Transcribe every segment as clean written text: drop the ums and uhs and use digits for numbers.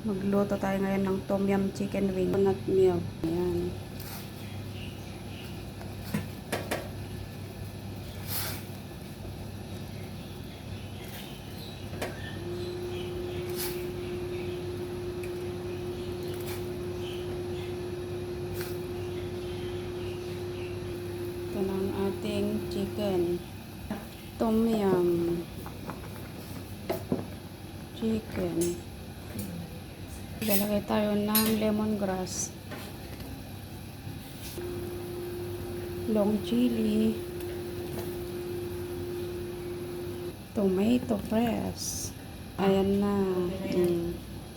Magluto tayo ngayon ng tom yum chicken wing. Coconut milk. Ayan. Ito na ang ating chicken. Tom yum chicken. Lalagay tayo ng lemongrass, long chili, tomato press. Ayan na.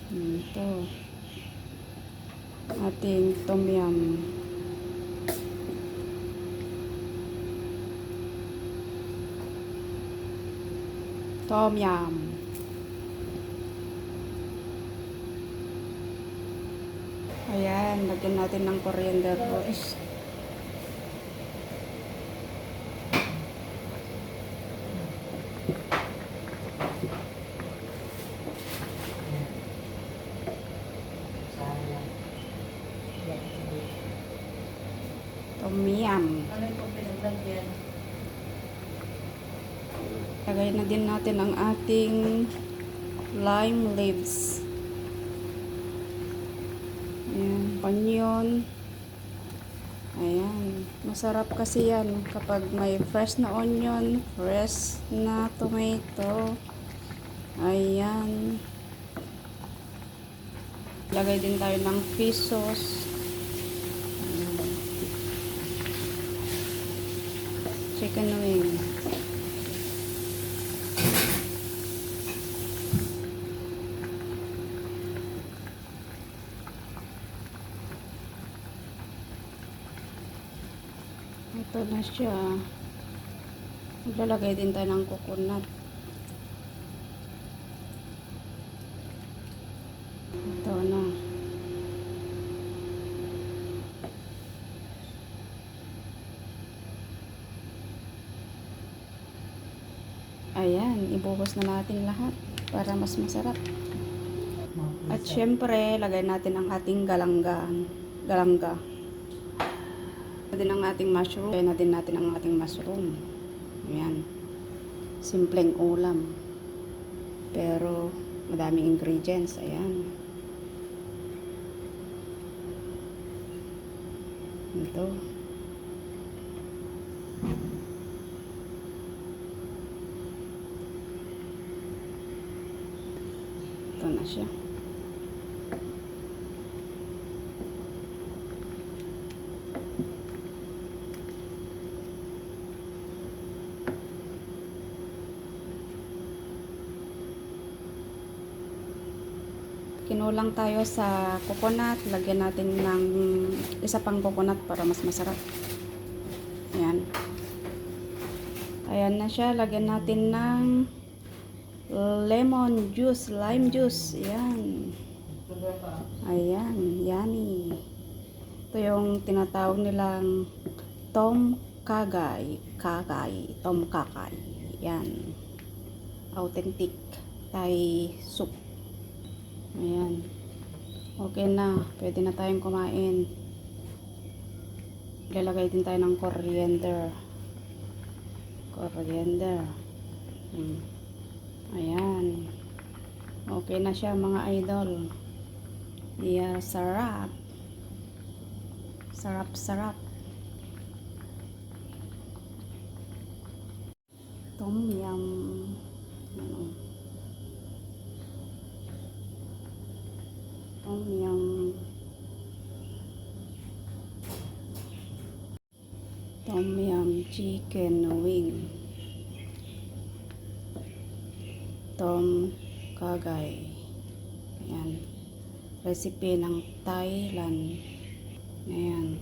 Ito. Ating tom yum. Tom yum. Ayan, lagyan natin ng coriander roots. Tom yum. Lagay na din natin ang ating lime leaves. Ayan, onion. Ayan, masarap kasi yan kapag may fresh na onion, fresh na tomato. Ayan. Lagay din tayo ng fish sauce. Ayan. Chicken wing. Ito na siya. Maglalagay din tayo ng coconut. Ito na. Ayan, ibuhos na natin lahat para mas masarap. At syempre, lagay natin ang ating galangga. Din ang ating mushroom. Lagay natin ang ating mushroom. Ayan. Simpleng ulam. Pero madaming ingredients. Ayan. Ito. Ito na siya. Kinulang tayo sa coconut. Lagyan natin ng isa pang coconut para mas masarap. Ayan. Ayan na siya. Lagyan natin ng lemon juice, lime juice. Ayan. Ayan. Yummy. Ito yung tinatawag nilang tom kakay. Tom kakay. Ayan. Authentic Thai soup. Ayan. Okay na. Pwede na tayong kumain. Ilalagay din tayo ng coriander. Ayan. Okay na siya mga idol. Yeah, sarap. Sarap. Tom yum. Tom yum. Tom yum chicken wing. Tom kakay. Ayan. Recipe ng Thailand. Ayan.